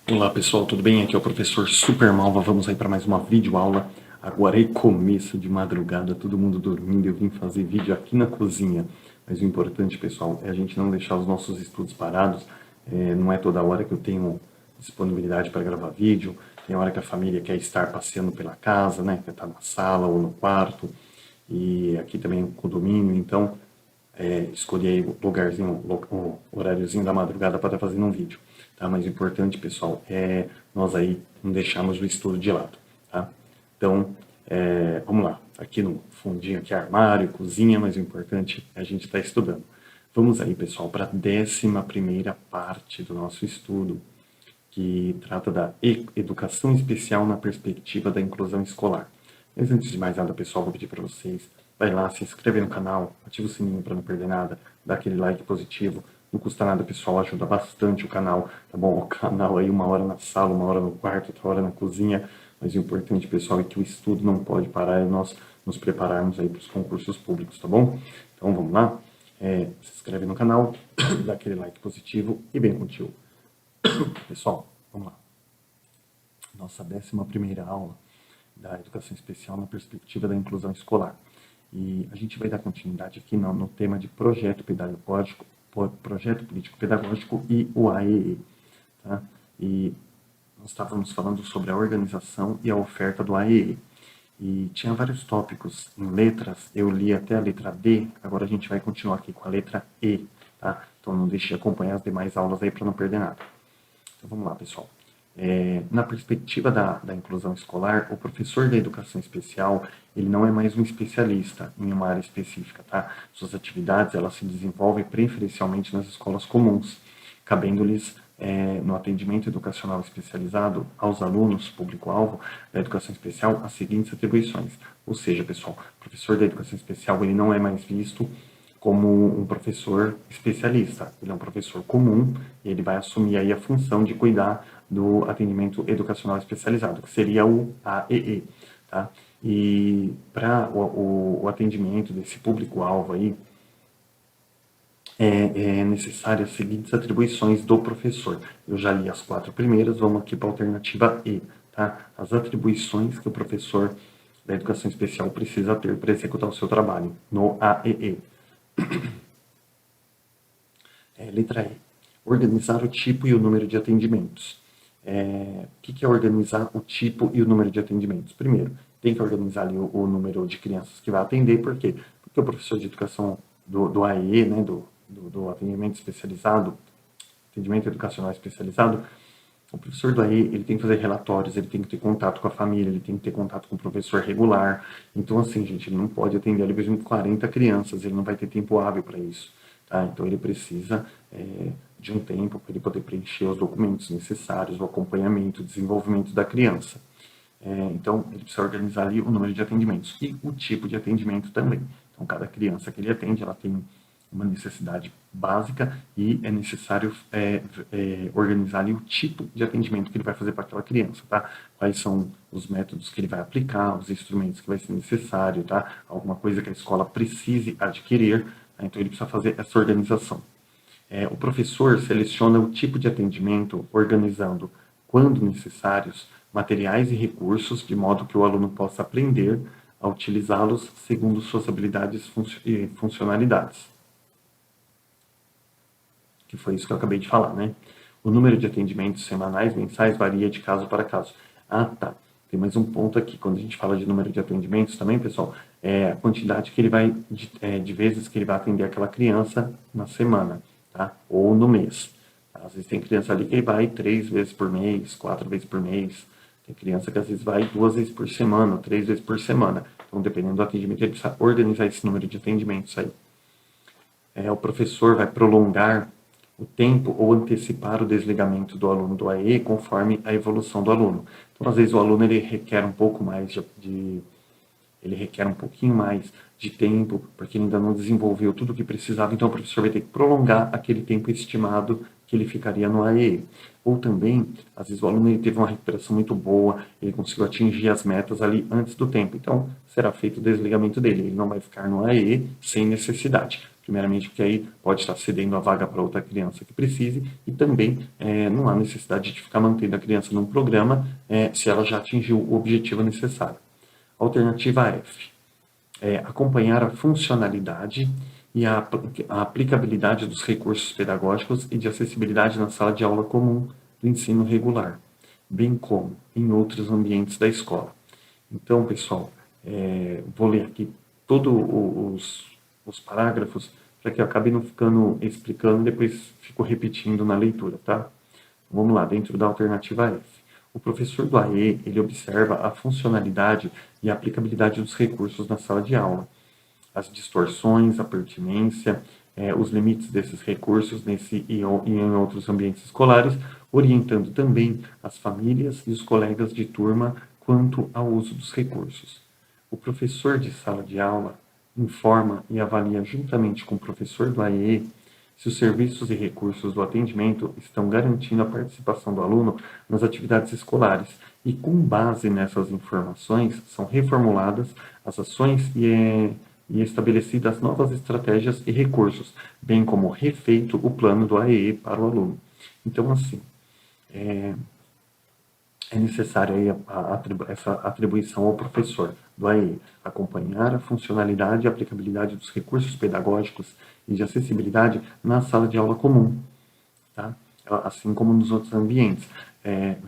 Olá pessoal, tudo bem? Aqui é o professor Super Malva. Vamos aí para mais uma videoaula. Agora é começo de madrugada, todo mundo dormindo. Eu vim fazer vídeo aqui na cozinha. Mas o importante, pessoal, é a gente não deixar os nossos estudos parados. Não é toda hora que eu tenho disponibilidade para gravar vídeo. Tem hora que a família quer estar passeando pela casa, né? Quer estar na sala ou no quarto. E aqui também é um condomínio, então escolhi aí o lugarzinho, o horáriozinho da madrugada para estar fazendo um vídeo, tá? Mas o importante, pessoal, é nós aí não deixarmos o estudo de lado, tá? Então, vamos lá. Aqui no fundinho, aqui armário, cozinha, mas o importante é a gente estar estudando. Vamos aí, pessoal, para a 11ª parte do nosso estudo, que trata da educação especial na perspectiva da inclusão escolar. Mas antes de mais nada, pessoal, vou pedir para vocês, vai lá, se inscreve no canal, ativa o sininho para não perder nada, dá aquele like positivo, não custa nada, pessoal, ajuda bastante o canal, tá bom? O canal aí, uma hora na sala, uma hora no quarto, outra hora na cozinha, mas o importante, pessoal, é que o estudo não pode parar e nós nos prepararmos aí para os concursos públicos, tá bom? Então, vamos lá? Se inscreve no canal, dá aquele like positivo e bem contigo. Pessoal, vamos lá. Nossa 11ª aula da educação especial na perspectiva da inclusão escolar. E a gente vai dar continuidade aqui no tema de projeto pedagógico, projeto político pedagógico e o AEE. Tá? E nós estávamos falando sobre a organização e a oferta do AEE. E tinha vários tópicos em letras, eu li até a letra D, agora a gente vai continuar aqui com a letra E, tá? Então não deixe de acompanhar as demais aulas aí para não perder nada. Então vamos lá, pessoal. Na perspectiva da inclusão escolar, o professor da educação especial, ele não é mais um especialista em uma área específica, tá? Suas atividades, elas se desenvolvem preferencialmente nas escolas comuns, cabendo-lhes, no atendimento educacional especializado aos alunos, público-alvo da educação especial, as seguintes atribuições. Ou seja, pessoal, o professor da educação especial, ele não é mais visto como um professor especialista. Ele é um professor comum e ele vai assumir aí a função de cuidar do atendimento educacional especializado, que seria o AEE, tá? E para o atendimento desse público-alvo aí, é necessário as seguintes atribuições do professor. Eu já li as 4 primeiras, vamos aqui para a alternativa E, tá? As atribuições que o professor da educação especial precisa ter para executar o seu trabalho no AEE. Letra E. Organizar o tipo e o número de atendimentos. O que é organizar o tipo e o número de atendimentos? Primeiro, tem que organizar ali o número de crianças que vai atender, por quê? Porque o professor de educação do AEE, né, do atendimento especializado, atendimento educacional especializado, o professor do AE, ele tem que fazer relatórios, ele tem que ter contato com a família, ele tem que ter contato com o professor regular. Então, assim, gente, ele não pode atender ali mesmo 40 crianças, ele não vai ter tempo hábil para isso. Tá? Então, ele precisa de um tempo para ele poder preencher os documentos necessários, o acompanhamento, o desenvolvimento da criança. Então, ele precisa organizar ali o número de atendimentos e o tipo de atendimento também. Então, cada criança que ele atende, ela tem uma necessidade básica e é necessário organizar ali o tipo de atendimento que ele vai fazer para aquela criança, tá? Quais são os métodos que ele vai aplicar, os instrumentos que vai ser necessário, tá? Alguma coisa que a escola precise adquirir, tá? Então ele precisa fazer essa organização. O professor seleciona o tipo de atendimento organizando, quando necessários, materiais e recursos, de modo que o aluno possa aprender a utilizá-los segundo suas habilidades e funcionalidades. Que foi isso que eu acabei de falar, né? O número de atendimentos semanais, mensais, varia de caso para caso. Ah, tá. Tem mais um ponto aqui. Quando a gente fala de número de atendimentos também, pessoal, é a quantidade que ele vai, de vezes que ele vai atender aquela criança na semana, tá? Ou no mês. Às vezes tem criança ali que vai 3 vezes por mês, 4 vezes por mês. Tem criança que às vezes vai 2 vezes por semana, 3 vezes por semana. Então, dependendo do atendimento, ele precisa organizar esse número de atendimentos aí. O professor vai prolongar o tempo ou antecipar o desligamento do aluno do AE conforme a evolução do aluno. Então, às vezes, o aluno ele requer um pouco mais ele requer um pouquinho mais de tempo, porque ele ainda não desenvolveu tudo o que precisava, então o professor vai ter que prolongar aquele tempo estimado que ele ficaria no AE. Ou também, às vezes o aluno ele teve uma recuperação muito boa, ele conseguiu atingir as metas ali antes do tempo, então será feito o desligamento dele, ele não vai ficar no AE sem necessidade. Primeiramente, porque aí pode estar cedendo a vaga para outra criança que precise e também não há necessidade de ficar mantendo a criança num programa se ela já atingiu o objetivo necessário. Alternativa F, acompanhar a funcionalidade e a aplicabilidade dos recursos pedagógicos e de acessibilidade na sala de aula comum do ensino regular, bem como em outros ambientes da escola. Então, pessoal, vou ler aqui todos os parágrafos para que eu acabe não ficando explicando e depois fico repetindo na leitura, tá? Vamos lá, dentro da alternativa F. O professor do AE, ele observa a funcionalidade e a aplicabilidade dos recursos na sala de aula, as distorções, a pertinência, os limites desses recursos nesse e em outros ambientes escolares, orientando também as famílias e os colegas de turma quanto ao uso dos recursos. O professor de sala de aula informa e avalia juntamente com o professor do AE se os serviços e recursos do atendimento estão garantindo a participação do aluno nas atividades escolares e, com base nessas informações, são reformuladas as ações e estabelecidas novas estratégias e recursos, bem como refeito o plano do AEE para o aluno. Então, assim, é necessária aí essa atribuição ao professor do AE, acompanhar a funcionalidade e aplicabilidade dos recursos pedagógicos e de acessibilidade na sala de aula comum, tá? Assim como nos outros ambientes.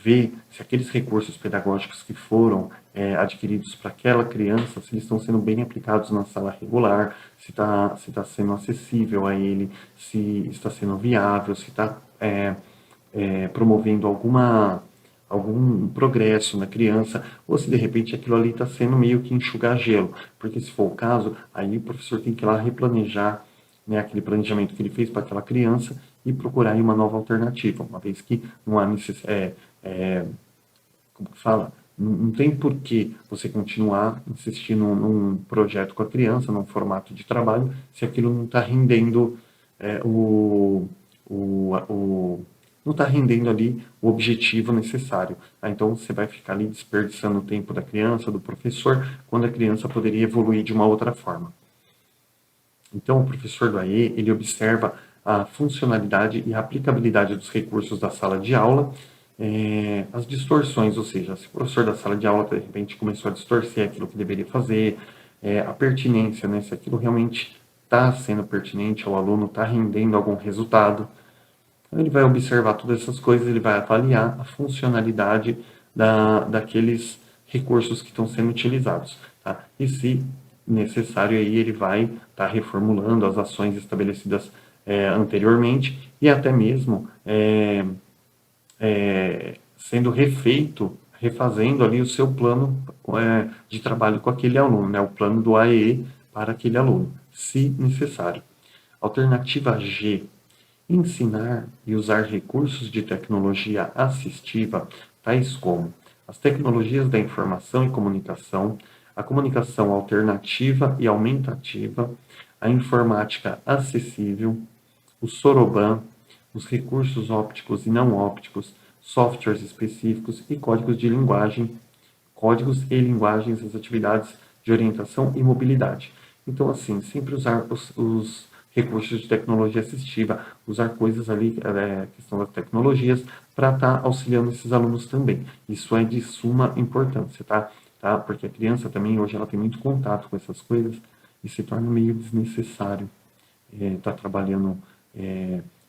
Ver se aqueles recursos pedagógicos que foram adquiridos para aquela criança, se eles estão sendo bem aplicados na sala regular, se tá sendo acessível a ele, se está sendo viável, se está promovendo algum progresso na criança, ou se de repente aquilo ali está sendo meio que enxugar gelo, porque se for o caso, aí o professor tem que ir lá replanejar, né, aquele planejamento que ele fez para aquela criança e procurar aí uma nova alternativa, uma vez que não há necessidade, como que fala? Não tem por que você continuar insistindo num projeto com a criança, num formato de trabalho, se aquilo não está rendendo não está rendendo ali o objetivo necessário. Tá? Então, você vai ficar ali desperdiçando o tempo da criança, do professor, quando a criança poderia evoluir de uma outra forma. Então, o professor do AE, ele observa a funcionalidade e a aplicabilidade dos recursos da sala de aula, as distorções, ou seja, se o professor da sala de aula, de repente, começou a distorcer aquilo que deveria fazer, a pertinência, né, se aquilo realmente está sendo pertinente ao aluno, está rendendo algum resultado. Então, ele vai observar todas essas coisas, ele vai avaliar a funcionalidade daqueles recursos que estão sendo utilizados. Tá? E se necessário, aí ele vai estar reformulando as ações estabelecidas anteriormente e até mesmo sendo refazendo ali o seu plano de trabalho com aquele aluno, né? O plano do AEE para aquele aluno, se necessário. Alternativa G, ensinar e usar recursos de tecnologia assistiva, tais como as tecnologias da informação e comunicação, a comunicação alternativa e aumentativa, a informática acessível, o Soroban, os recursos ópticos e não ópticos, softwares específicos e códigos e linguagens das atividades de orientação e mobilidade. Então, assim, sempre usar os recursos de tecnologia assistiva, usar coisas ali, questão das tecnologias, para estar auxiliando esses alunos também. Isso é de suma importância, tá? Porque a criança também, hoje, ela tem muito contato com essas coisas e se torna meio desnecessário estar trabalhando,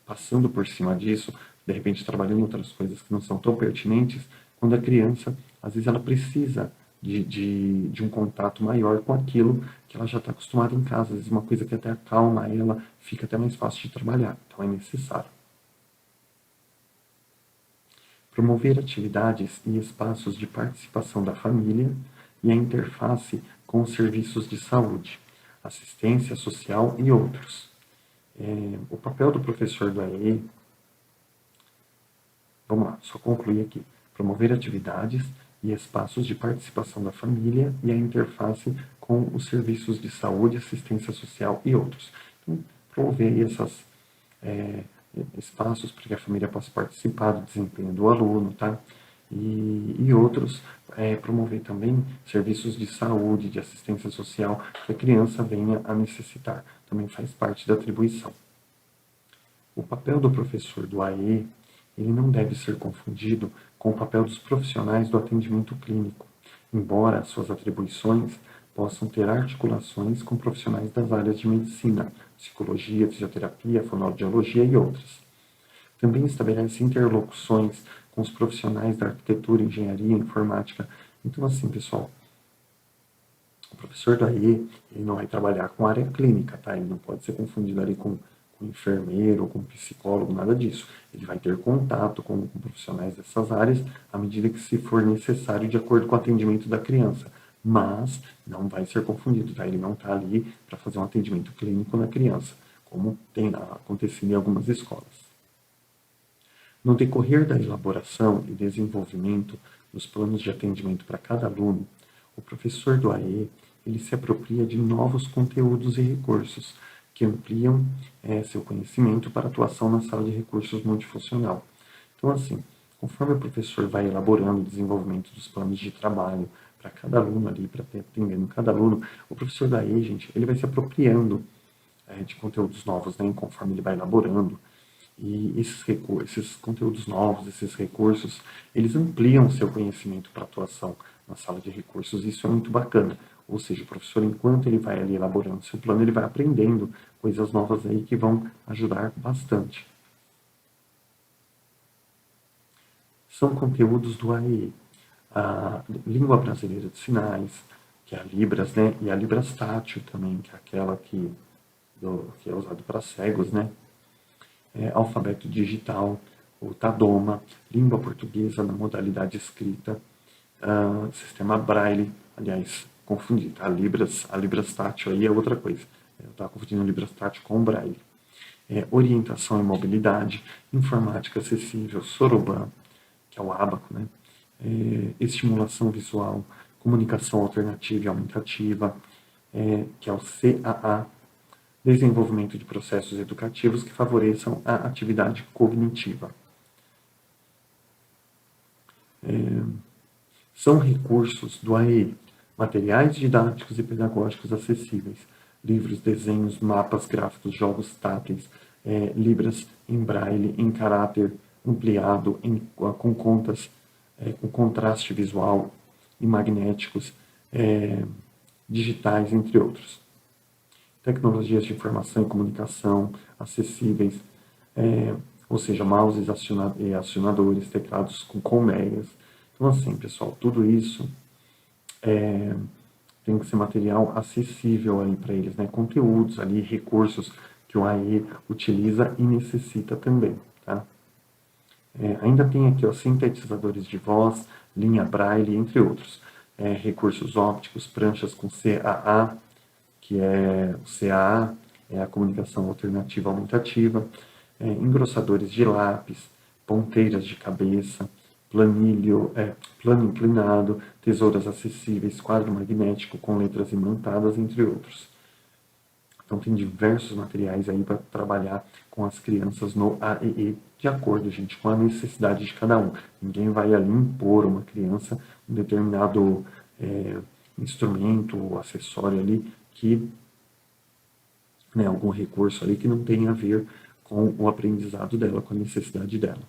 passando por cima disso, de repente trabalhando outras coisas que não são tão pertinentes, quando a criança, às vezes, ela precisa de um contato maior com aquilo que ela já está acostumada em casa. Às vezes uma coisa que até acalma ela, fica até mais fácil de trabalhar. Então é necessário. Promover atividades e espaços de participação da família e a interface com os serviços de saúde, assistência social e outros. O papel do professor do AE, vamos lá, só concluir aqui. Promover atividades e espaços de participação da família e a interface com os serviços de saúde, assistência social e outros. Então, promover esses espaços para que a família possa participar do desempenho do aluno, tá? e outros, promover também serviços de saúde, de assistência social que a criança venha a necessitar. Também faz parte da atribuição. O papel do professor do AE, ele não deve ser confundido com o papel dos profissionais do atendimento clínico, embora suas atribuições possam ter articulações com profissionais das áreas de medicina, psicologia, fisioterapia, fonoaudiologia e outras. Também estabelece interlocuções com os profissionais da arquitetura, engenharia, informática. Então, assim, pessoal, o professor do AE, ele não vai trabalhar com área clínica, tá? Ele não pode ser confundido ali com enfermeiro, com psicólogo, nada disso. Ele vai ter contato com profissionais dessas áreas à medida que se for necessário, de acordo com o atendimento da criança. Mas não vai ser confundido, tá? Ele não está ali para fazer um atendimento clínico na criança, como tem acontecido em algumas escolas. No decorrer da elaboração e desenvolvimento dos planos de atendimento para cada aluno, o professor do AE ele se apropria de novos conteúdos e recursos que ampliam seu conhecimento para atuação na sala de recursos multifuncional. Então, assim, conforme o professor vai elaborando o desenvolvimento dos planos de trabalho para cada aluno ali, para atendendo cada aluno, o professor da AE, gente, ele vai se apropriando de conteúdos novos, né, conforme ele vai elaborando. E esses conteúdos novos, esses recursos, eles ampliam o seu conhecimento para atuação na sala de recursos. Isso é muito bacana. Ou seja, o professor, enquanto ele vai ali elaborando seu plano, ele vai aprendendo coisas novas aí que vão ajudar bastante. São conteúdos do AEE. A Língua Brasileira de Sinais, que é a Libras, né? E a Libras Tátil também, que é aquela que é usado para cegos, né? Alfabeto digital, o Tadoma, língua portuguesa na modalidade escrita, sistema Braille, aliás, confundi, tá? A Libras Tátil aí é outra coisa. Eu estava confundindo Libras Tátil com Braille. Orientação e mobilidade, informática acessível, Soroban, que é o Abaco, né? Estimulação visual, comunicação alternativa e aumentativa, que é o CAA, desenvolvimento de processos educativos que favoreçam a atividade cognitiva. São recursos do AE, materiais didáticos e pedagógicos acessíveis, livros, desenhos, mapas, gráficos, jogos táteis, libras em braille, em caráter ampliado, com contas, com contraste visual e magnéticos, digitais, entre outros. Tecnologias de informação e comunicação acessíveis, ou seja, mouses e acionadores, teclados com colmeias. Então, assim, pessoal, tudo isso tem que ser material acessível aí para eles, né? Conteúdos ali, recursos que o AE utiliza e necessita também, tá? Ainda tem aqui, ó, sintetizadores de voz, linha Braille, entre outros. Recursos ópticos, pranchas com CAA, que é o CAA, é a comunicação alternativa aumentativa, engrossadores de lápis, ponteiras de cabeça, plano inclinado, tesouras acessíveis, quadro magnético com letras imantadas, entre outros. Então tem diversos materiais aí para trabalhar com as crianças no AEE, de acordo, gente, com a necessidade de cada um. Ninguém vai ali impor uma criança um determinado instrumento ou acessório ali que, né, algum recurso ali que não tenha a ver com o aprendizado dela, com a necessidade dela.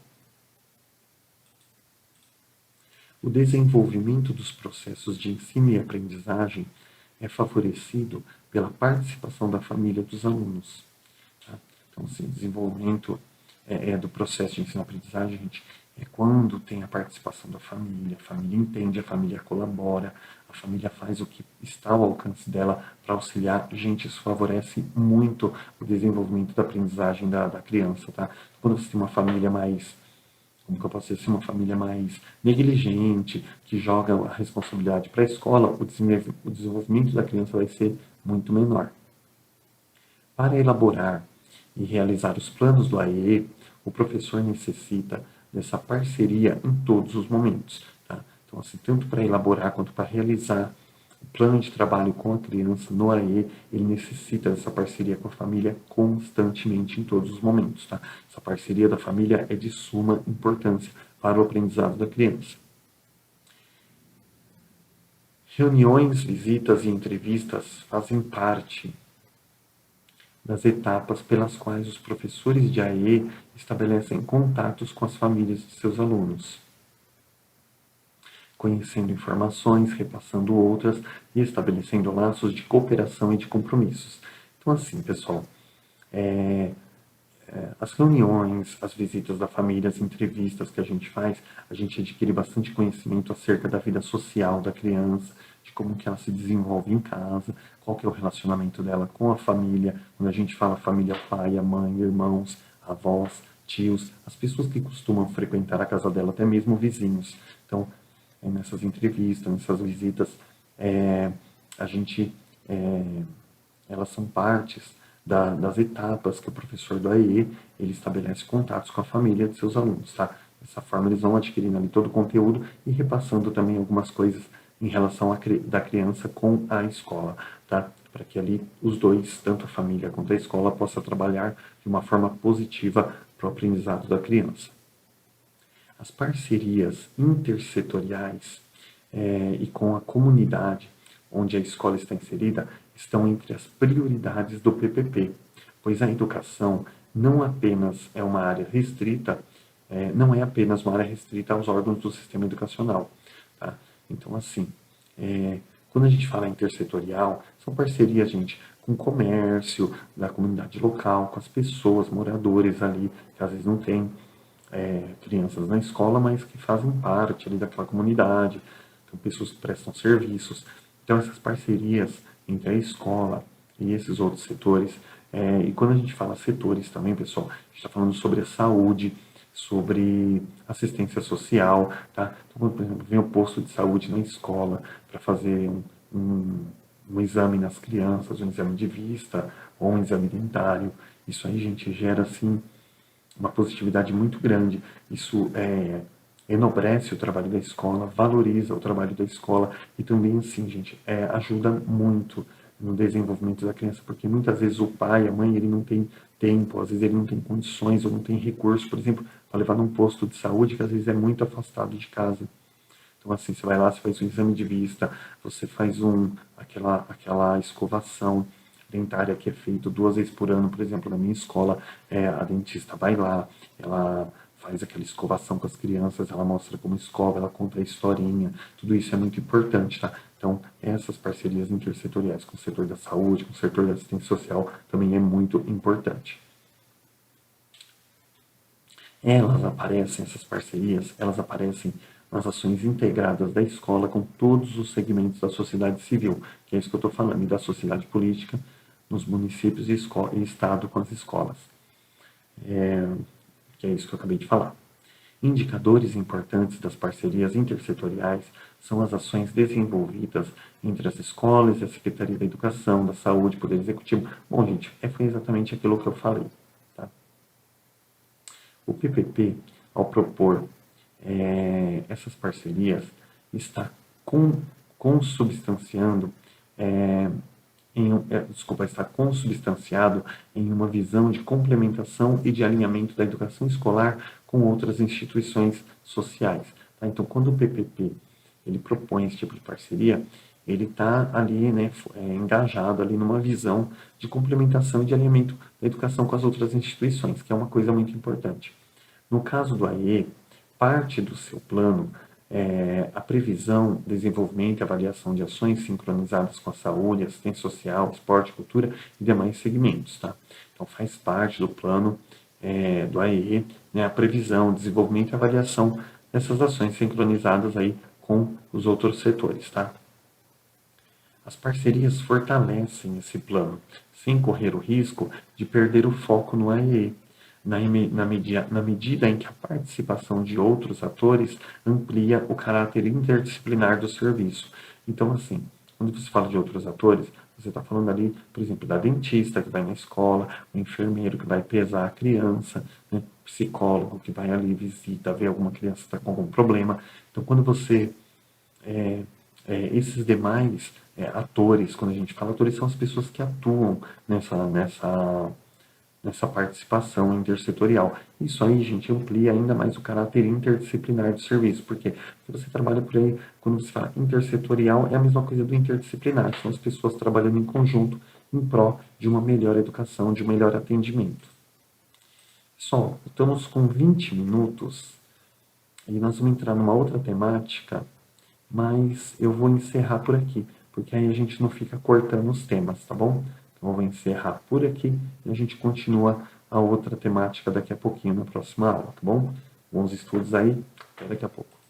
O desenvolvimento dos processos de ensino e aprendizagem é favorecido pela participação da família dos alunos. Tá? Então, assim, o desenvolvimento do processo de ensino-aprendizagem, gente, é quando tem a participação da família, a família entende, a família colabora, a família faz o que está ao alcance dela para auxiliar. Gente, isso favorece muito o desenvolvimento da aprendizagem da criança, tá? Quando você tem uma família mais, como que eu posso dizer, uma família mais negligente, que joga a responsabilidade para a escola, o desenvolvimento da criança vai ser muito menor. Para elaborar e realizar os planos do AEE, o professor necessita dessa parceria em todos os momentos. Tá? Então, assim, tanto para elaborar quanto para realizar o plano de trabalho com a criança no AEE, ele necessita dessa parceria com a família constantemente em todos os momentos. Tá? Essa parceria da família é de suma importância para o aprendizado da criança. Reuniões, visitas e entrevistas fazem parte das etapas pelas quais os professores de AE estabelecem contatos com as famílias de seus alunos, conhecendo informações, repassando outras e estabelecendo laços de cooperação e de compromissos. Então, assim, pessoal, as reuniões, as visitas da família, as entrevistas que a gente faz, a gente adquire bastante conhecimento acerca da vida social da criança, de como que ela se desenvolve em casa, qual que é o relacionamento dela com a família. Quando a gente fala família, pai, a mãe, irmãos, avós, tios, as pessoas que costumam frequentar a casa dela, até mesmo vizinhos. Então, nessas entrevistas, nessas visitas, a gente, elas são partes das etapas que o professor do AE ele estabelece contatos com a família de seus alunos, tá? Dessa forma eles vão adquirindo ali todo o conteúdo e repassando também algumas coisas em relação da criança com a escola, tá? Para que ali os dois, tanto a família quanto a escola, possa trabalhar de uma forma positiva para o aprendizado da criança. As parcerias intersetoriais e com a comunidade onde a escola está inserida estão entre as prioridades do PPP, pois a educação não apenas é uma área restrita, não é apenas uma área restrita aos órgãos do sistema educacional. Tá? Então, assim, quando a gente fala intersetorial, são parcerias, gente, com o comércio, da comunidade local, com as pessoas, moradores ali, que às vezes não têm crianças na escola, mas que fazem parte ali daquela comunidade, então pessoas que prestam serviços. Então essas parcerias entre a escola e esses outros setores, e quando a gente fala setores também, pessoal, a gente está falando sobre a saúde, sobre assistência social, tá? Então, quando, por exemplo, vem o posto de saúde na escola para fazer um exame nas crianças, um exame de vista ou um exame dentário, isso aí, gente, gera, assim, uma positividade muito grande. Isso enobrece o trabalho da escola, valoriza o trabalho da escola e também, assim, gente, ajuda muito no desenvolvimento da criança, porque muitas vezes o pai, a mãe, ele não tem tempo, às vezes ele não tem condições ou não tem recurso, por exemplo, para levar num posto de saúde que às vezes é muito afastado de casa. Então, assim, você vai lá, você faz um exame de vista, você faz aquela escovação dentária que é feito 2 vezes por ano, por exemplo, na minha escola, a dentista vai lá, ela faz aquela escovação com as crianças, ela mostra como escova, ela conta a historinha, tudo isso é muito importante, tá? Então, essas parcerias intersetoriais com o setor da saúde, com o setor da assistência social, também é muito importante. Essas parcerias, elas aparecem nas ações integradas da escola com todos os segmentos da sociedade civil, que é isso que eu estou falando, e da sociedade política nos municípios e estado com as escolas, que é isso que eu acabei de falar. Indicadores importantes das parcerias intersetoriais são as ações desenvolvidas entre as escolas e a Secretaria da Educação, da Saúde, Poder Executivo. Bom, gente, foi exatamente aquilo que eu falei. Tá? O PPP, ao propor essas parcerias, está consubstanciando, está consubstanciado em uma visão de complementação e de alinhamento da educação escolar com outras instituições sociais. Tá? Então, quando o PPP ele propõe esse tipo de parceria, ele está ali, né, engajado ali numa visão de complementação e de alinhamento da educação com as outras instituições, que é uma coisa muito importante. No caso do AE, parte do seu plano a previsão, desenvolvimento e avaliação de ações sincronizadas com a saúde, assistência social, esporte, cultura e demais segmentos. Tá? Então, faz parte do plano do AE, né, a previsão, desenvolvimento e avaliação dessas ações sincronizadas aí com os outros setores. Tá? As parcerias fortalecem esse plano, sem correr o risco de perder o foco no AE, na medida em que a participação de outros atores amplia o caráter interdisciplinar do serviço. Então, assim, quando você fala de outros atores, você está falando ali, por exemplo, da dentista que vai na escola, o enfermeiro que vai pesar a criança, né, psicólogo que vai ali, visita, vê alguma criança que está com algum problema. Então, quando você esses demais atores, quando a gente fala atores, são as pessoas que atuam nessa participação intersetorial. Isso aí, gente, amplia ainda mais o caráter interdisciplinar do serviço, porque se você trabalha por aí, quando se fala intersetorial, é a mesma coisa do interdisciplinar, são as pessoas trabalhando em conjunto em prol de uma melhor educação, de um melhor atendimento. Pessoal, estamos com 20 minutos e nós vamos entrar numa outra temática, mas eu vou encerrar por aqui, porque aí a gente não fica cortando os temas, tá bom? Então eu vou encerrar por aqui e a gente continua a outra temática daqui a pouquinho na próxima aula, tá bom? Bons estudos aí, até daqui a pouco.